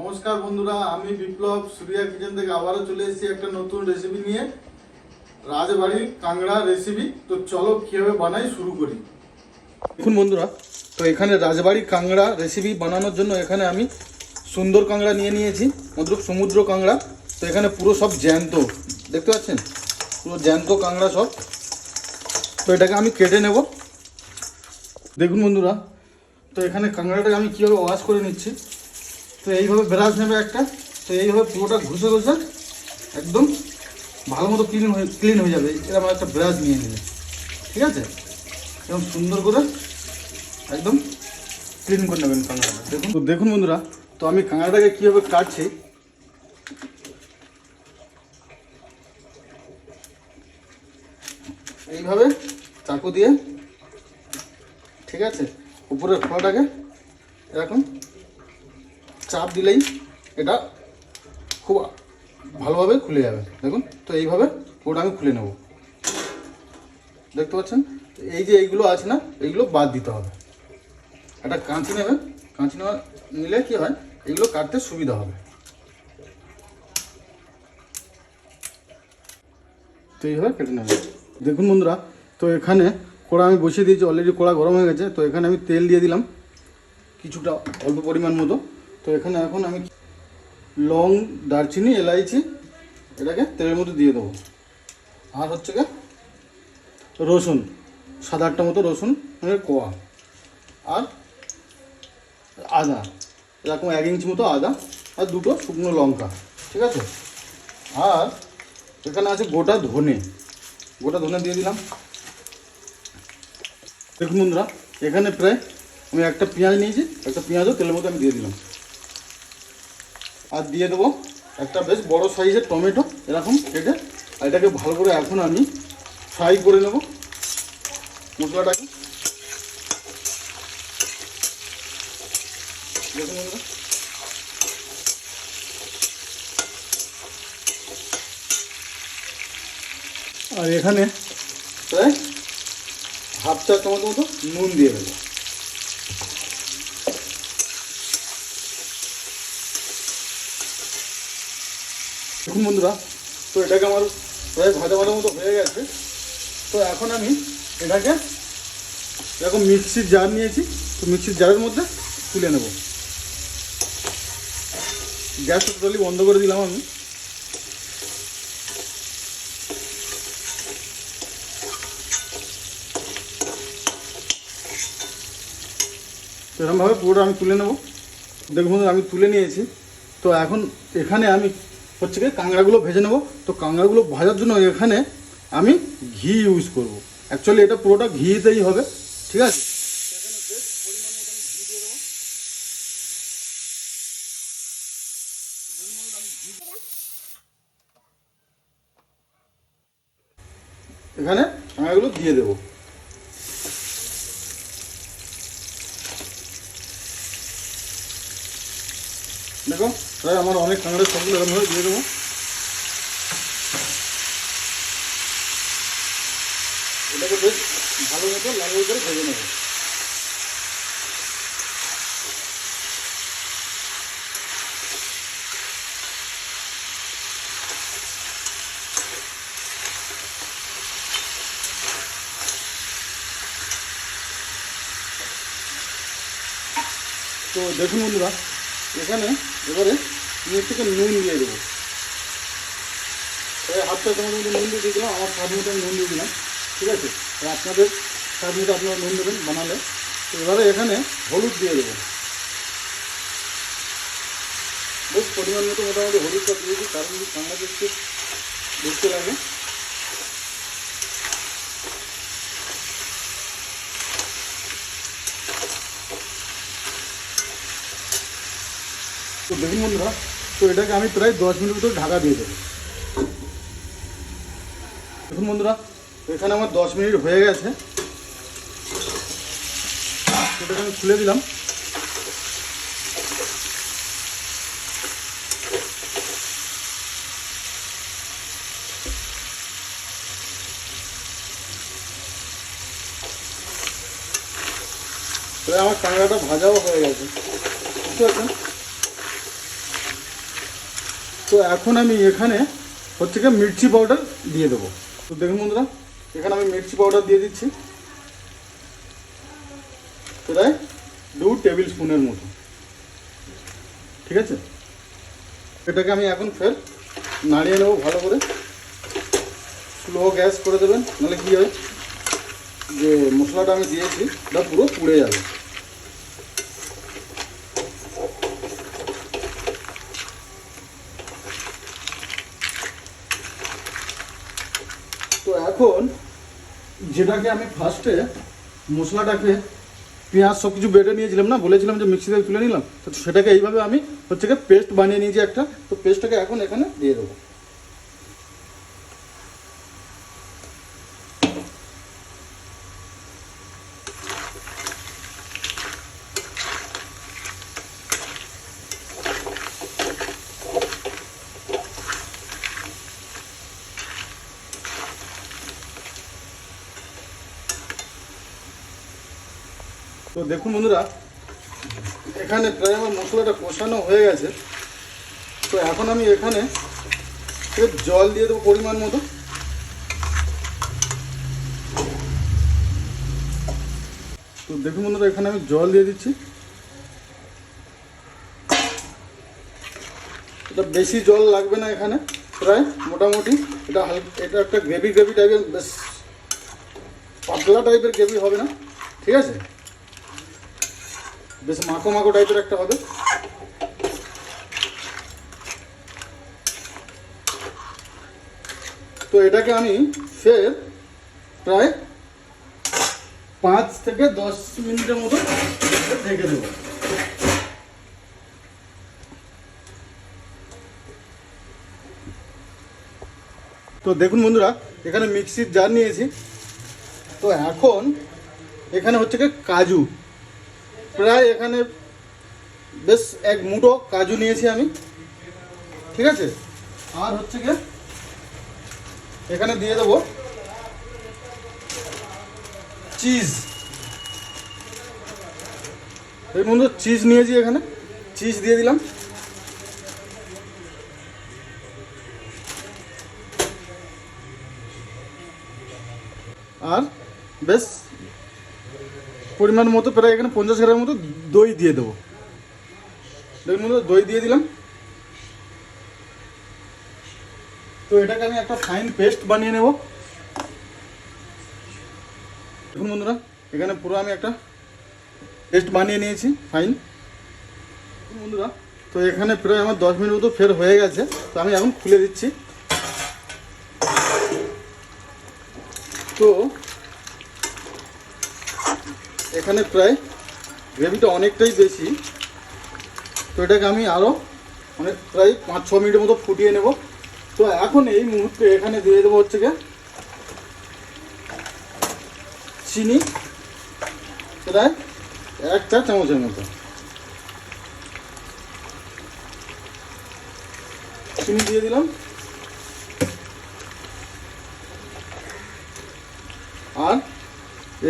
নমস্কার বন্ধুরা, আমি বিপ্লব সুরিয়া কিচেন থেকে আবারও চলে এসেছি একটা নতুন রেসিপি নিয়ে। রাজবাড়ির কাঁকড়া রেসিপি। তো চলো কীভাবে বানাই শুরু করি। দেখুন বন্ধুরা, তো এখানে রাজবাড়ির কাঁকড়া রেসিপি বানানোর জন্য এখানে আমি সুন্দর কাঁকড়া নিয়ে নিয়েছি, মতলব সমুদ্র কাঁকড়া। তো এখানে পুরো সব জ্যান্ত, দেখতে পাচ্ছেন পুরো জ্যান্ত কাঁকড়া সব। তো এটাকে আমি কেটে নেব। দেখুন বন্ধুরা, তো এখানে কাঁকড়াটাকে আমি কীভাবে ওয়াশ করে নিচ্ছি। তো এইভাবে ব্রাশ নেবে একটা, তো এইভাবে পুরোটা ঘষে ঘষে একদম ভালো মতো ক্লিন হয়ে যাবে। এরকম একটা ব্রাশ নিয়ে নেবে, ঠিক আছে? এবং সুন্দর করে একদম ক্লিন করে নেবেন কাঁকড়াটা। দেখুন তো, দেখুন বন্ধুরা, তো আমি কাঁকড়াটাকে কীভাবে কাটছি। এইভাবে চাকু দিয়ে, ঠিক আছে, উপরের খোলাটাকে এরকম চাপ দিলেই এটা খুব ভালোভাবে খুলে যাবে। দেখুন, তো এইভাবে পুরোটা আমি খুলে নেব। দেখতে পাচ্ছেন, এই যে এইগুলো আছে না, এইগুলো বাদ দিতে হবে। একটা কাঁচি নেবে, কাঁচি নিলে কী হয়, এইগুলো কাটতে সুবিধা হবে। তো এইভাবে কেটে নেবে। দেখুন বন্ধুরা, তো এখানে কড়া আমি বসিয়ে দিয়েছি, অলরেডি কড়া গরম হয়ে গেছে। তো এখানে আমি তেল দিয়ে দিলাম কিছুটা, অল্প পরিমাণ মতো। তো এখানে এখন আমি লং, দারচিনি, এলাইচি এটাকে তেলের মধ্যে দিয়ে দেবো। আর হচ্ছে গিয়ে রসুন, 7-8টা মতো রসুন কোয়া, আর আদা, এরকম 1 ইঞ্চি মতো আদা, আর 2টো শুকনো লঙ্কা, ঠিক আছে? আর এখানে আছে গোটা ধনে, গোটা ধনে দিয়ে দিলাম। দেখুন বন্ধুরা, এখানে প্রায় আমি একটা পেঁয়াজ নিয়েছি, একটা পেঁয়াজও তেলের মধ্যে আমি দিয়ে দিলাম। আর দিয়ে দেবো একটা বেশ বড় সাইজের টমেটো, এরকম কেটে। আর এটাকে ভালো করে এখন আমি ফ্রাই করে নেব মশলাটাকে। দেখুন বন্ধুরা, আর এখানে প্রায় 1/2 চা চামচ মতো নুন দিয়ে দেবো। দেখুন বন্ধুরা, তো এটাকে আমার প্রায় ভাজা ভাজা মতো হয়ে গেছে। তো এখন আমি এটাকে এরকম মিক্সির জার নিয়েছি, তো মিক্সির জারের মধ্যে তুলে নেব। গ্যাসটা টোটালি বন্ধ করে দিলাম আমি। এরকমভাবে পুরোটা আমি তুলে নেব। দেখুন বন্ধুরা, আমি তুলে নিয়েছি। তো এখন এখানে আমি হচ্ছে কি কাঁকড়াগুলো ভেজে নেব। তো কাঁকড়াগুলো ভাজার জন্য এখানে আমি ঘি ইউজ করব। অ্যাকচুয়ালি এটা পুরোটা ঘিতেই হবে, ঠিক আছে? এখানে কাঁকড়াগুলো দিয়ে দেবো। দেখো, প্রায় আমার অনেক কাঁকড়া সবগুলো এরকমভাবে দিয়ে দেবো। এটাকে বেশ ভালো মতো লাল করে ভেজে নেব। তো দেখুন বন্ধুরা, এখানে এবারে থেকে নুন দিয়ে দেবো। প্রায় 1/2 চা চামচ মতো নুন দিয়ে দিলাম। আমার স্বাদ মতো আমি নুন দিয়ে দিলাম, ঠিক আছে? আপনাদের স্বাদ মতো আপনারা নুন দেবেন বানালে। তো এবারে এখানে হলুদ দিয়ে দেবো, বেশ পরিমাণ মতো মোটামুটি হলুদটা দিয়েছি, কারণ যদি কাঁকড়া একটু দেখতে লাগে। তো দেখুন বন্ধুরা, তো এটাকে আমি প্রায় 10 মিনিট মতো ঢাকা দিয়ে দেবো। দেখুন বন্ধুরা, এখানে আমার 10 মিনিট হয়ে গেছে। এটাকে আমি খুলে দিলাম। প্রায় আমার কাঁকড়াটা ভাজাও হয়ে গেছে, বুঝতে পারছেন? তো এখন আমি এখানে হচ্ছে কি মির্চি পাউডার দিয়ে দেবো। তো দেখুন বন্ধুরা, এখানে আমি মির্চি পাউডার দিয়ে দিচ্ছি প্রায় 2 টেবিল স্পুনের মতো। ঠিক আছে, এটাকে আমি এখন ফের নাড়িয়ে নেবো ভালো করে। স্লো গ্যাস করে দেবেন, নাহলে কী হয় যে মশলাটা আমি দিয়েছি ওটা পুরো পুড়ে যাবে। তো এখন যেটাকে আমি ফার্স্টে মশলাটাকে পেঁয়াজ সব কিছু বেটে নিয়েছিলাম না, বলেছিলাম যে মিক্সিতে তুলে নিলাম, তো সেটাকে এইভাবে আমি হচ্ছে কি পেস্ট বানিয়ে নিয়েছি একটা। তো পেস্টটাকে এখন এখানে দিয়ে দেবো। তো দেখুন বন্ধুরা, এখানে প্রায় আমার মশলাটা কষানো হয়ে গেছে। তো এখন আমি এখানে জল দিয়ে দেবো পরিমাণ মতো। তো দেখুন বন্ধুরা, এখানে আমি জল দিয়ে দিচ্ছি। এটা বেশি জল লাগবে না এখানে, প্রায় মোটামুটি এটা একটা গ্রেভি টাইপের, বেশ পাতলা টাইপের গ্রেভি হবে না, ঠিক আছে, বেশ মাখো টাইপের একটা হবে। তো এটাকে আমি ফের প্রায় 5 থেকে 10 মিনিটের মতো ঢেকে দেবো। তো দেখুন বন্ধুরা, এখানে মিক্সির জার নিয়েছি। তো এখন এখানে হচ্ছে কি কাজু, প্রায় এখানে বেশ 1 মুঠো কাজু নিয়েছি আমি, ঠিক আছে। আর হচ্ছে কি এখানে দিয়ে দেবো চিজ। এই বন্ধু চিজ নিয়েছি, এখানে চিজ দিয়ে দিলাম। আর বেশ পরিমাণ মতো প্রায় এখানে 50 গ্রামের মতো দই দিয়ে দেবো। দেখুন বন্ধুরা, দই দিয়ে দিলাম। তো এটাকে আমি একটা ফাইন পেস্ট বানিয়ে নেব। দেখুন বন্ধুরা, এখানে পুরো আমি একটা পেস্ট বানিয়ে নিয়েছি ফাইন। বন্ধুরা, তো এখানে প্রায় আমার 10 মিনিট মতো ফের হয়ে গেছে। তো আমি এখন খুলে দিচ্ছি। তো এখানে প্রায় গ্রেভিটা অনেকটাই বেশি। তো এটাকে আমি আরও প্রায় 5-6 মিনিটের মতো ফুটিয়ে নেব। তো এখন এই মুহূর্তে এখানে দিয়ে দেবো হচ্ছে গিয়ে চিনি, প্রায় 1 চা চামচের মতো চিনি দিয়ে দিলাম। আর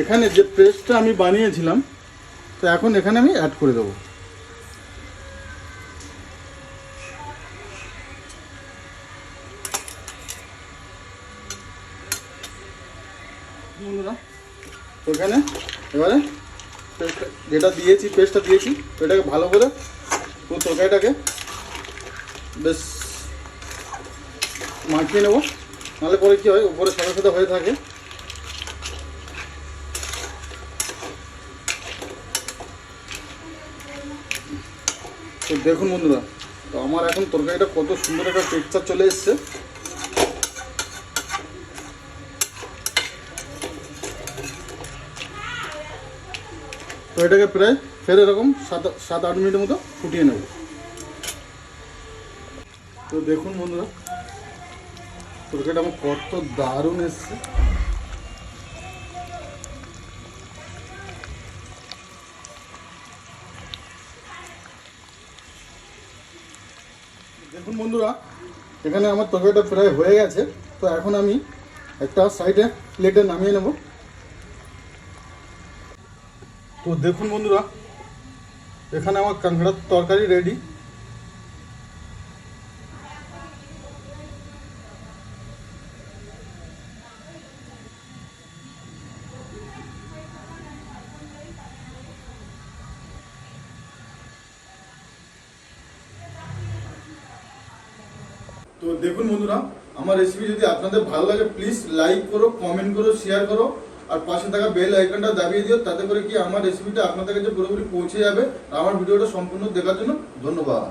এখানে যে পেস্টটা আমি বানিয়েছিলাম, তো এখন এখানে আমি অ্যাড করে দেবো। বন্ধুরা, তো এখানে এবারে যেটা দিয়েছি, পেস্টটা দিয়েছি, এটাকে ভালো করে পুরো তরকারিটাকে বেশ মাখিয়ে নেবো, নাহলে পরে কী হয় উপরে সাদা সাদা হয়ে থাকে। তো দেখুন বন্ধুরা, তো আমার এখন তরকারিটা কত সুন্দর একটা টেক্সচার চলে এসছে। তো এটাকে প্রায় ফের এরকম 7-8 মিনিটের মতো ফুটিয়ে নেব। তো দেখুন বন্ধুরা, তরকারিটা আমার কত দারুণ এসছে। দেখুন বন্ধুরা, এখানে আমার তরকারিটা প্রায় হয়ে গেছে। তো এখন আমি একটা সাইডে প্লেটে নামিয়ে নেব। তো দেখুন বন্ধুরা, এখানে আমার কাঁকড়ার তরকারি রেডি। তো দেখুন বন্ধুরা, আমার রেসিপি যদি আপনাদের ভালো লাগে প্লিজ লাইক করো, কমেন্ট করো, শেয়ার করো, আর পাশে থাকা বেল আইকনটা দাবিয়ে দিও, তাতে করে কি আমার রেসিপিটা আপনাদের কাছে পুরোপুরি পৌঁছে যাবে। আর আমার ভিডিওটা সম্পূর্ণ দেখার জন্য ধন্যবাদ।